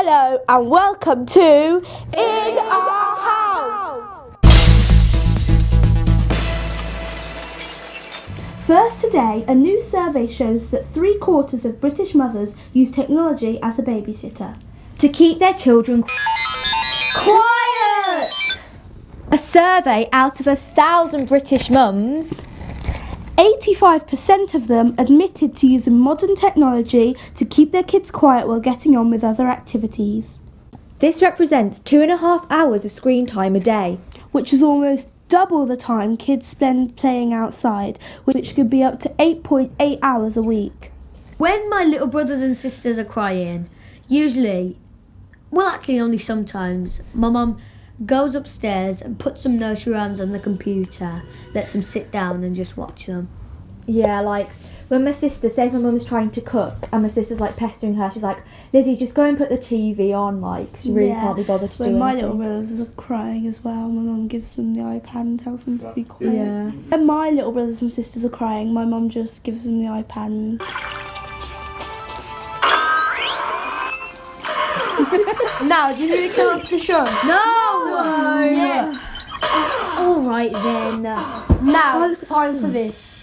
Hello and welcome to In Our House! First today, a new survey shows that 3/4 of British mothers use technology as a babysitter. To keep their children Quiet! A survey out of 1,000 British mums, 85% of them admitted to using modern technology to keep their kids quiet while getting on with other activities. this represents 2.5 hours of screen time a day. Which is almost double the time kids spend playing outside, which could be up to 8.8 hours a week. When my little brothers and sisters are crying, actually only sometimes, my mum goes upstairs and puts some nursery rhymes on the computer, lets them sit down and just watch them. Yeah, like when my sister, say if my mum's trying to cook and my sister's like pestering her, she's like, Lizzie, just go and put the TV on, like she really can't be bothered to do When my anything. little brothers are crying as well, my mum gives them the iPad and tells them to be quiet. Yeah. When my little brothers and sisters are crying, my mum just gives them the iPad and... Now, do you think we turn off the show? No! Yes! Alright then. Now, time for this.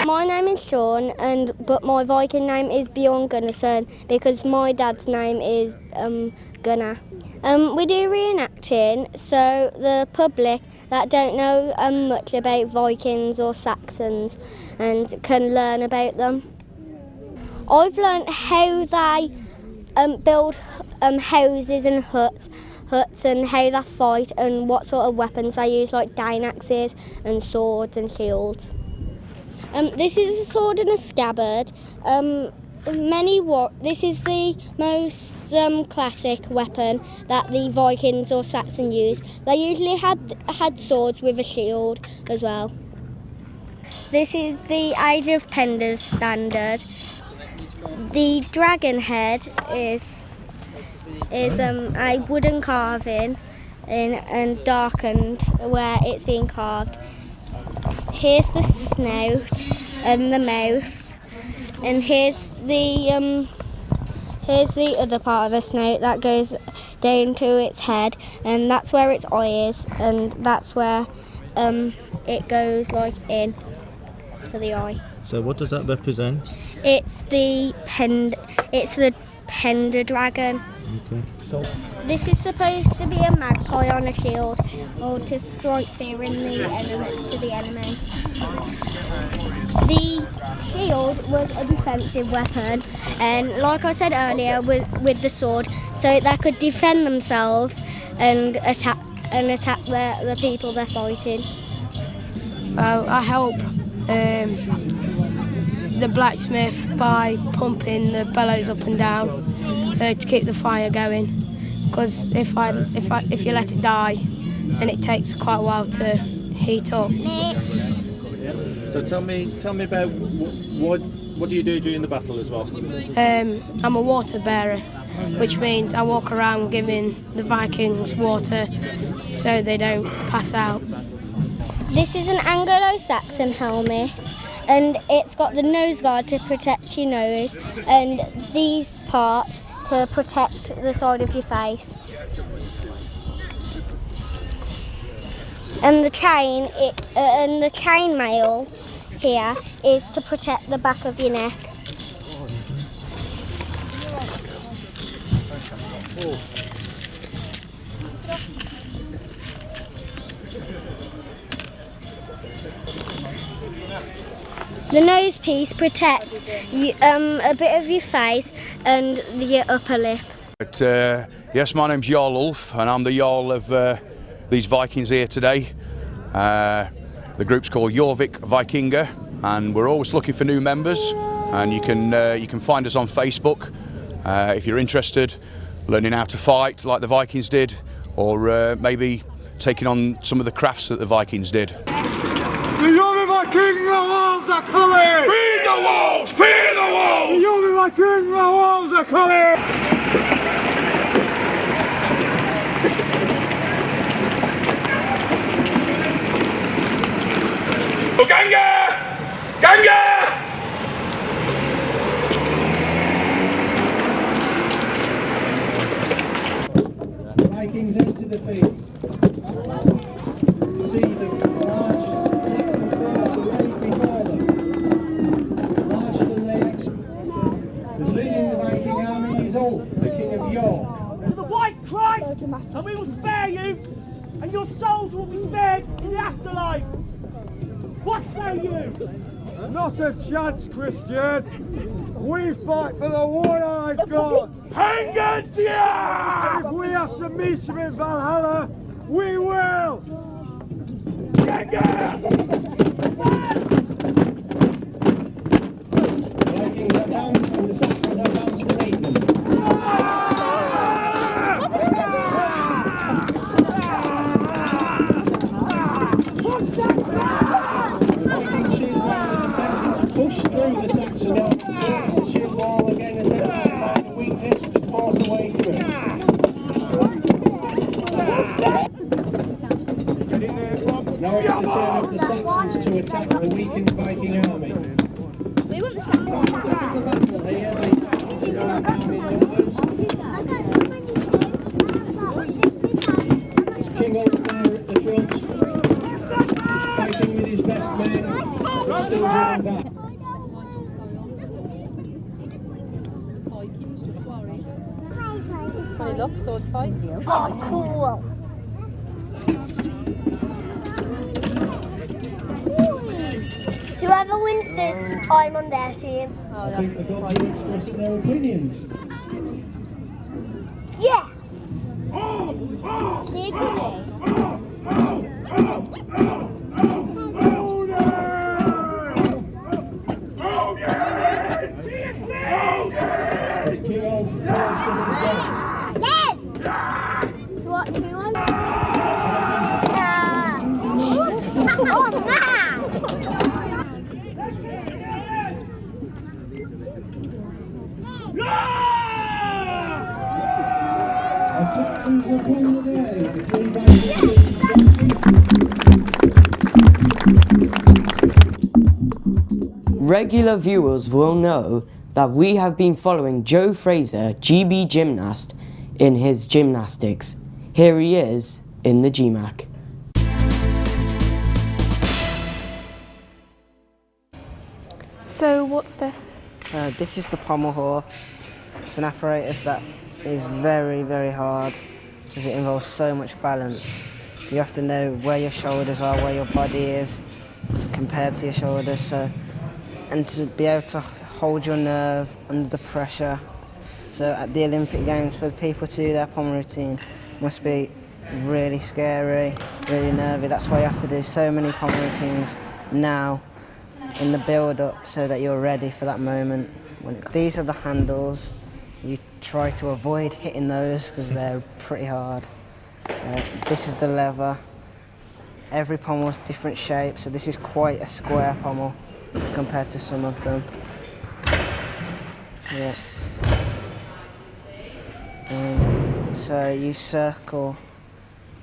My name is Sean, but my Viking name is Bjorn Gunnarsson because my dad's name is Gunnar. We do reenacting, so the public that don't know much about Vikings or Saxons and can learn about them. I've learnt how they build houses and huts and how they fight and what sort of weapons they use, like dine axes and swords and shields. This is a sword and a scabbard. This is the most classic weapon that the Vikings or Saxon used. They usually had swords with a shield as well. This is the Age of Penders standard. The dragon head is a wooden carving and darkened where it's been carved. Here's the snout and the mouth, and here's the other part of the snout that goes down to its head, and that's where its eye is, and that's where it goes like in for the eye. So what does that represent? It's the Pender dragon. Okay. This is supposed to be a magpie on a shield, or to strike fear in to the enemy. The shield was a defensive weapon, and like I said earlier, with the sword, so they could defend themselves and attack the people they're fighting. Well, I help the blacksmith by pumping the bellows up and down to keep the fire going. Because if you let it die, then it takes quite a while to heat up. So tell me about what do you do during the battle as well? I'm a water bearer, which means I walk around giving the Vikings water so they don't pass out. This is an Anglo-Saxon helmet, and it's got the nose guard to protect your nose, and these parts to protect the side of your face. And the chain mail here is to protect the back of your neck. The nose piece protects you, a bit of your face and your upper lip. But, yes, my name's Jarl Ulf, and I'm the Jarl of these Vikings here today. The group's called Jorvik Vikinga, and we're always looking for new members. And you can find us on Facebook if you're interested, learning how to fight like the Vikings did, or maybe taking on some of the crafts that the Vikings did. The Jorvik Vikinga wolves are coming! Feed the wolves! Feed the wolves! The Jorvik Vikinga wolves are coming! Vikings into the field. See the large Saxon force arrayed before them. Larger than they expected. As leading the Viking army is Ulf, the King of York. To the White Christ, and we will spare you, and your souls will be spared in the afterlife. What say you? Not a chance, Christian. We fight for the one-eyed God. Hang on to you! If we have to meet him in Valhalla, we will. Vikings advance and the Saxons advance to meet them. Push through the Saxon army towards the shield wall again, attempting to find a weakness to force a way through. Now it's the turn of the Saxons to attack the weakened Viking army. We want the Saxons. The battle here, the army numbers. It's King Ulf there at the front, fighting with his best men, but still drawing back. I love sword fighting. Oh, cool. Whoever wins this, I'm on their team. Oh, I think the gods are expressing their opinions. Yes! Keep it. As King Ulf falls to his death, Let's! What do you want? Oh, man! the Saxons have won the day. The three Vikings Regular viewers will know that we have been following Joe Fraser, GB gymnast, in his gymnastics. Here he is in the GMAC. So what's this? This is the pommel horse. It's an apparatus that is very, very hard because it involves so much balance. You have to know where your shoulders are, where your body is compared to your shoulders, and to be able to hold your nerve under the pressure. So at the Olympic Games, for people to do their pommel routine must be really scary, really nervy. That's why you have to do so many pommel routines now in the build-up so that you're ready for that moment. These are the handles. You try to avoid hitting those because they're pretty hard. This is the lever. Every pommel is different shape, so this is quite a square pommel compared to some of them. Yeah. So you circle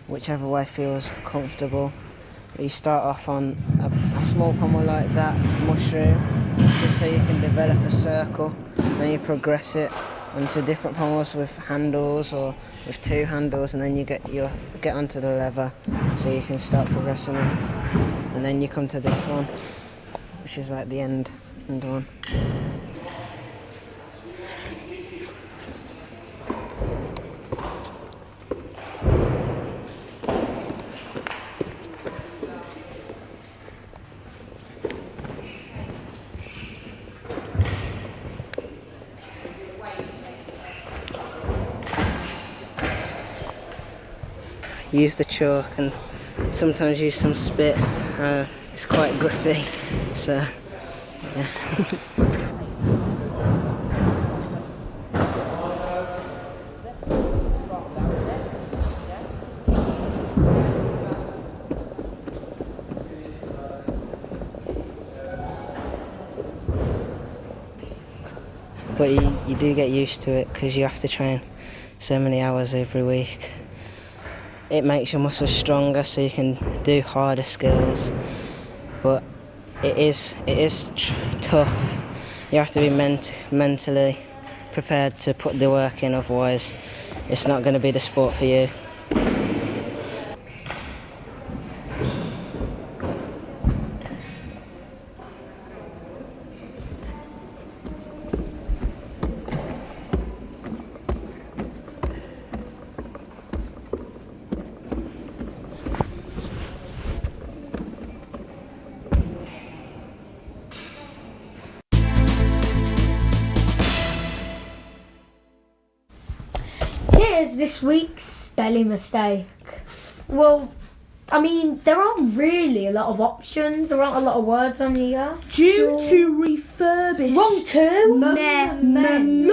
whichever way feels comfortable. You start off on a small pommel like that, mushroom, just so you can develop a circle. Then you progress it onto different pommels with handles or with two handles, and then you get onto the lever, so you can start progressing it. And then you come to this one, which is like the end one. Use the chalk and sometimes use some spit. It's quite grippy, so yeah. But you do get used to it because you have to train so many hours every week. It makes your muscles stronger so you can do harder skills, but it is tough. You have to be mentally prepared to put the work in, otherwise it's not going to be the sport for you. Here's this week's spelling mistake. Well, I mean, there aren't really a lot of options. There aren't a lot of words on here. Due to refurbish. Wrong two. Men.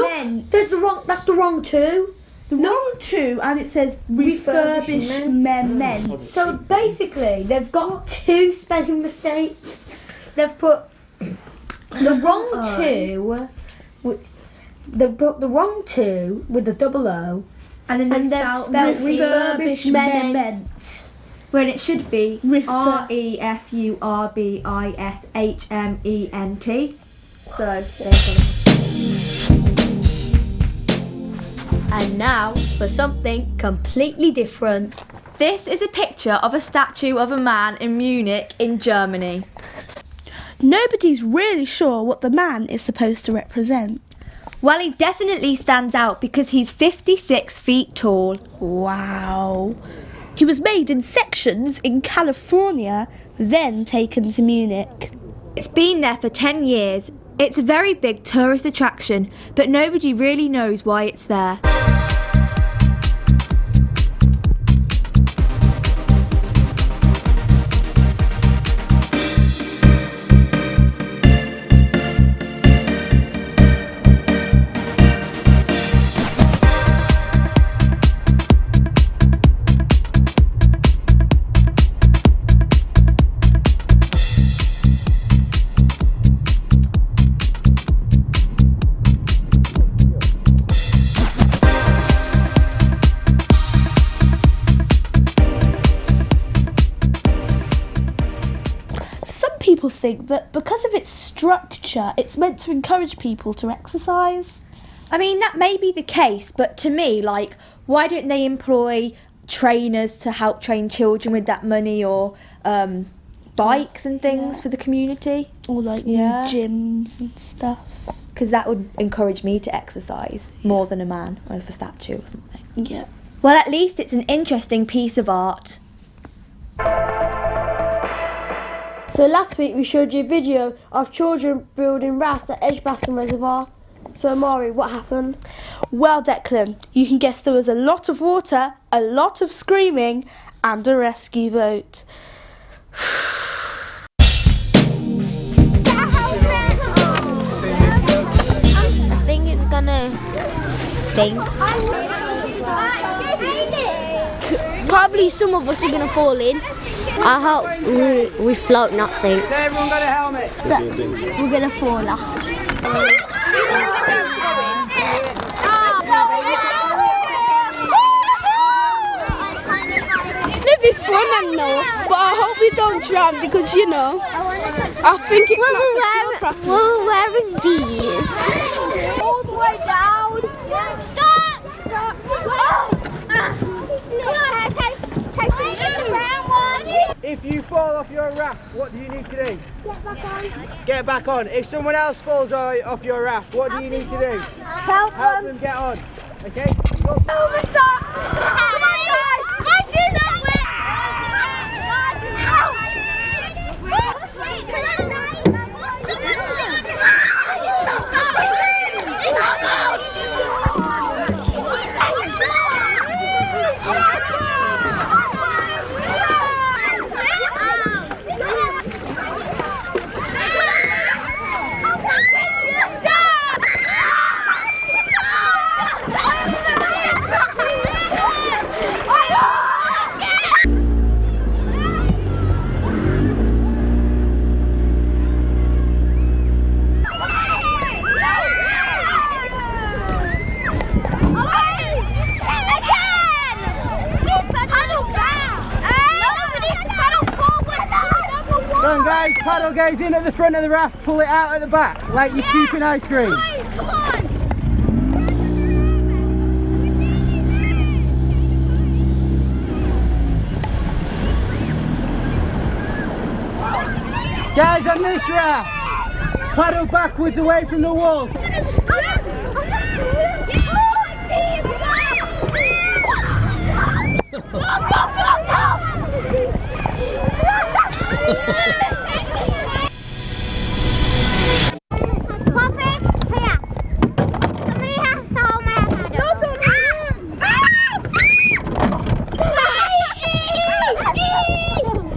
There's the wrong. That's the wrong two. The wrong two, and it says refurbishment. So basically, they've got two spelling mistakes. They've put the wrong two. They've put the wrong two with the double O, and then they've spelled refurbishment. When it should be REFURBISHMENT. So and now for something completely different. this is a picture of a statue of a man in Munich in Germany. Nobody's really sure what the man is supposed to represent. Well, he definitely stands out because he's 56 feet tall. Wow. He was made in sections in California, then taken to Munich. It's been there for 10 years. It's a very big tourist attraction, but nobody really knows why it's there. People think that because of its structure, it's meant to encourage people to exercise. I mean, that may be the case, but to me, like, why don't they employ trainers to help train children with that money, or bikes and things for the community? Or like gyms and stuff. Because that would encourage me to exercise more than a man or a statue or something. Yeah. Well, at least it's an interesting piece of art. So last week we showed you a video of children building rafts at Edgbaston Reservoir. So Maury, what happened? Well, Declan, you can guess there was a lot of water, a lot of screaming, and a rescue boat. I think it's gonna sink. Probably some of us are gonna fall in. I hope we float, not sink. Has everyone got a helmet? We're gonna fall off. It'll be fun, I know, but I hope we don't drown because I think it's not secure properly. We're wearing these. All the way down. Stop! If you fall off your raft, what do you need to do? Get back on. Get back on. If someone else falls off your raft, what do you need to do? Help them get on. Okay? Go. Oh my God! My shoes are wet! Guys, paddle goes in at the front of the raft, pull it out at the back, like you're scooping ice cream. Come on! Guys, on this raft, paddle backwards away from the walls.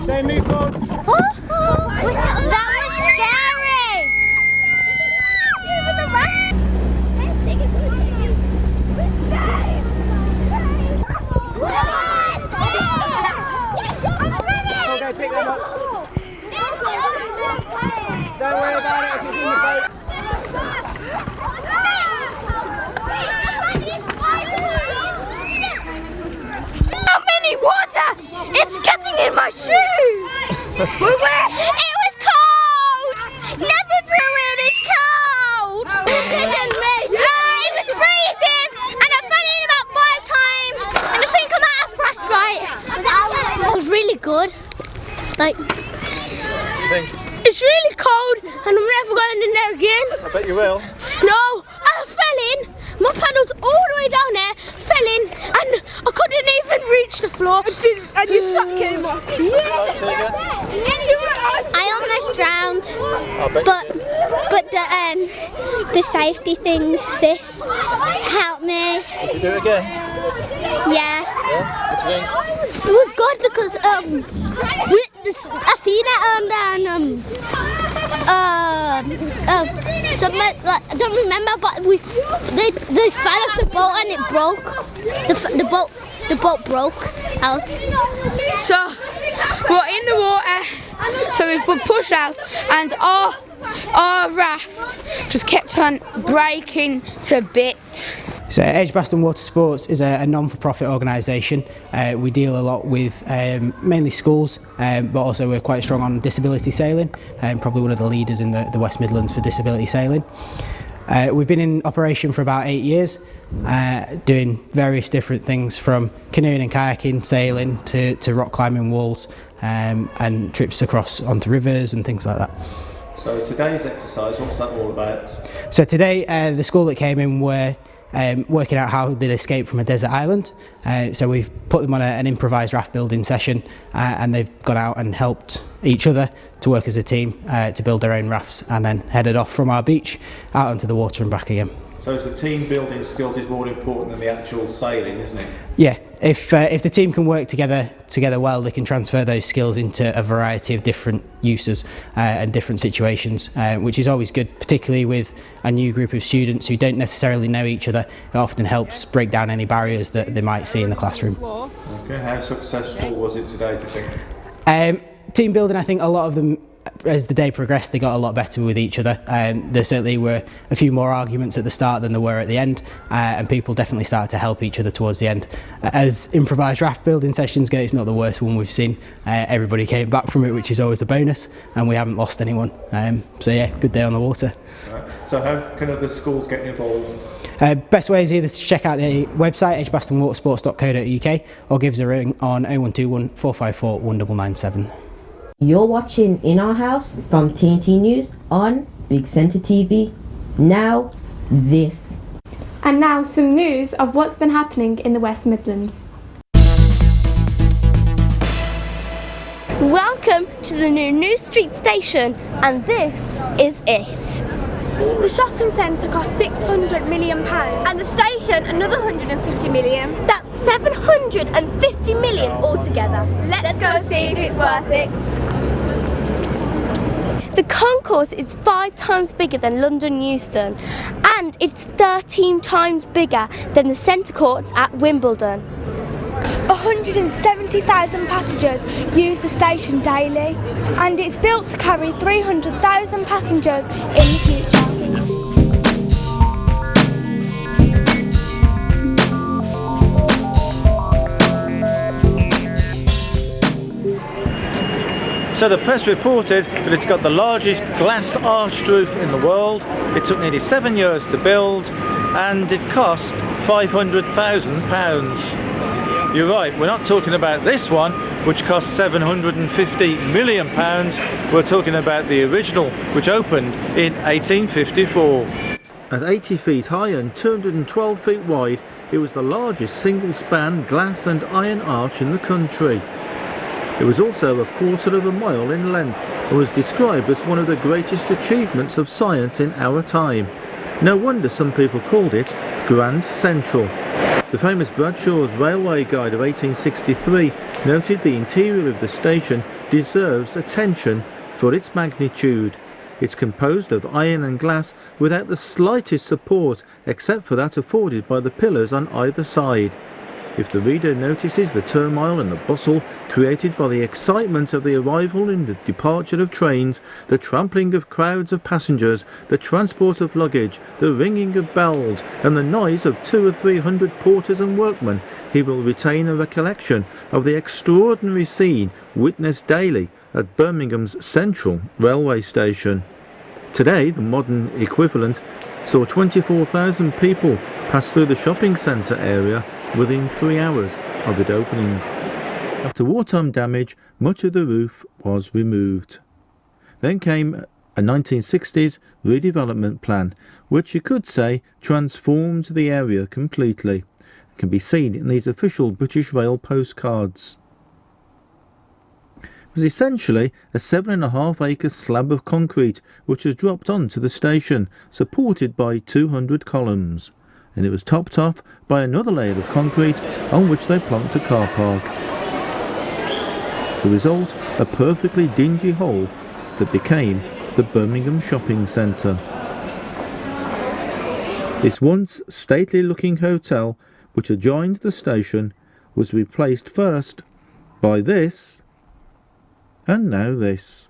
Say move forward. That was scary! Okay, pick them up. Don't worry about it if it's in the boat. How many water? It's getting in my shoes! It was cold! Never do it, it's cold! It was freezing and I fell in about 5 times and I think I'm out of frostbite. That was really good. Like, It's really cold and I'm never going in there again. I bet you will. No, I fell in. My paddle's all the way down there, fell in, and I couldn't even reach the floor. And you suck came off. Yes. I almost drowned, but the safety thing, this helped me. Would you do it again? Yeah. Yeah? What do you think? It was good because Athena somebody, like, I don't remember, but they fell off the boat and it broke. The boat broke out. So we're in the water, so we were pushed out, and our raft just kept on breaking to bits. So Edgbaston Water Sports is a non-for-profit organisation. We deal a lot with mainly schools, but also we're quite strong on disability sailing, probably one of the leaders in the West Midlands for disability sailing. We've been in operation for about 8 years, doing various different things from canoeing and kayaking, sailing to rock climbing walls, and trips across onto rivers and things like that. So today's exercise, what's that all about? So today the school that came in were working out how they'd escape from a desert island. So we've put them on an improvised raft building session, and they've gone out and helped each other to work as a team to build their own rafts, and then headed off from our beach out onto the water and back again. So is the team building skills is more important than the actual sailing, isn't it? Yeah, if the team can work together well, they can transfer those skills into a variety of different uses and different situations, which is always good, particularly with a new group of students who don't necessarily know each other. It often helps break down any barriers that they might see in the classroom. Okay, how successful was it today, do you think? Team building, I think a lot of them, as the day progressed, they got a lot better with each other. There certainly were a few more arguments at the start than there were at the end, and people definitely started to help each other towards the end. As improvised raft building sessions go, it's not the worst one we've seen. Everybody came back from it, which is always a bonus, and we haven't lost anyone. So yeah, good day on the water. Right. So how can other schools get involved? Best way is either to check out the website edgbastonwatersports.co.uk or give us a ring on 0121 454 1997. You're watching In Our House from TNT News on Big Centre TV. Now, this. And now some news of what's been happening in the West Midlands. Welcome to the new New Street station, and this is it. The shopping centre cost £600 million. And the station another 150 million. That's 750 million altogether. Let's go see if it's worth it. The concourse is 5 times bigger than London Euston, and it's 13 times bigger than the centre courts at Wimbledon. 170,000 passengers use the station daily, and it's built to carry 300,000 passengers in the future. So the press reported that it's got the largest glass arched roof in the world. It took nearly 7 years to build and it cost £500,000. You're right, we're not talking about this one, which cost £750 million. We're talking about the original, which opened in 1854. At 80 feet high and 212 feet wide, it was the largest single-span glass and iron arch in the country. It was also a quarter of a mile in length and was described as one of the greatest achievements of science in our time. No wonder some people called it Grand Central. The famous Bradshaw's Railway Guide of 1863 noted the interior of the station deserves attention for its magnitude. It's composed of iron and glass without the slightest support except for that afforded by the pillars on either side. If the reader notices the turmoil and the bustle created by the excitement of the arrival and the departure of trains, the trampling of crowds of passengers, the transport of luggage, the ringing of bells, and the noise of 200 or 300 porters and workmen, he will retain a recollection of the extraordinary scene witnessed daily at Birmingham's Central Railway Station. Today, the modern equivalent saw 24,000 people pass through the shopping centre area within 3 hours of it opening. After wartime damage, much of the roof was removed. Then came a 1960s redevelopment plan, which you could say transformed the area completely. It can be seen in these official British Rail postcards. It was essentially a 7.5 acre slab of concrete which was dropped onto the station, supported by 200 columns, and it was topped off by another layer of concrete on which they plonked a car park. The result, a perfectly dingy hole that became the Birmingham Shopping Centre. This once stately looking hotel, which adjoined the station, was replaced first by this, and now this.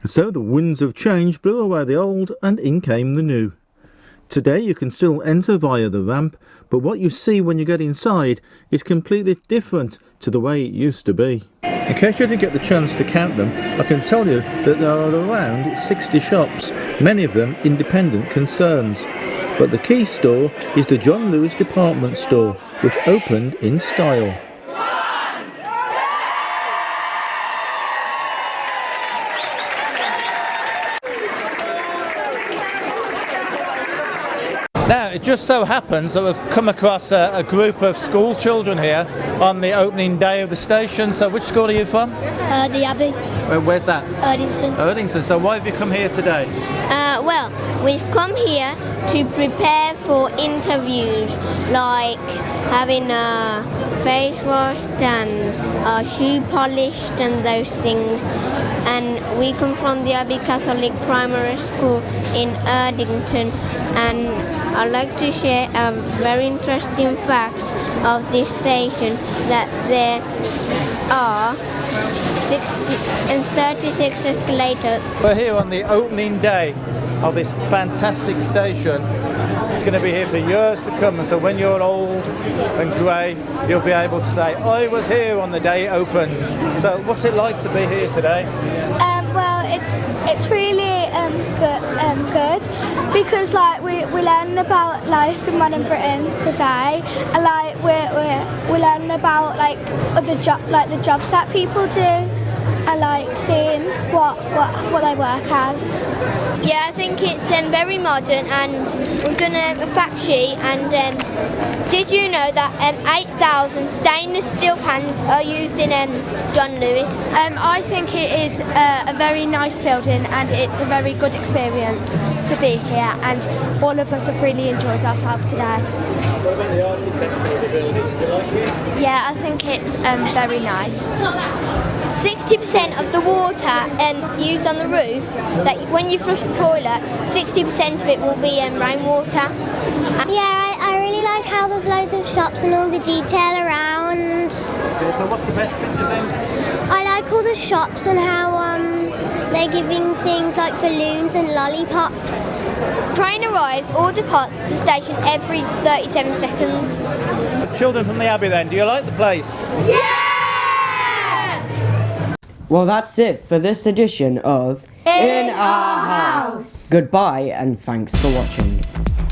So the winds of change blew away the old and in came the new. Today you can still enter via the ramp, but what you see when you get inside is completely different to the way it used to be. In case you didn't get the chance to count them, I can tell you that there are around 60 shops, many of them independent concerns. But the key store is the John Lewis department store, which opened in style. Now, it just so happens that we've come across a group of school children here on the opening day of the station. So which school are you from? The Abbey. Where's that? Erdington. Erdington. So why have you come here today? Well, we've come here to prepare for interviews, like having a face washed and a shoe polished and those things. And we come from the Abbey Catholic Primary School in Erdington, and I'd like to share a very interesting fact of this station, that there are 36 escalators. We're here on the opening day of this fantastic station. It's going to be here for years to come, and so when you're old and grey, you'll be able to say, I was here on the day it opened. So what's it like to be here today? Well, it's really good because like we learn about life in modern Britain today, and like we're learning about like the jobs that people do, and like seeing what they work as. Yeah, I think it's very modern, and we've done a fact sheet, and did you know that 8,000 stainless steel pans are used in John Lewis? I think it is a very nice building, and it's a very good experience to be here, and all of us have really enjoyed ourselves today. What about the architecture of the building? Do you like it? Yeah, I think it's very nice. 60% of the water used on the roof, that when you flush the toilet, 60% of it will be rainwater. Yeah, I really like how there's loads of shops and all the detail around. Okay, so what's the best thing to think? I like all the shops and how they're giving things like balloons and lollipops. Train arrives or departs the station every 37 seconds. Children from the Abbey then, do you like the place? Yeah! Well, that's it for this edition of In Our House. Goodbye and thanks for watching.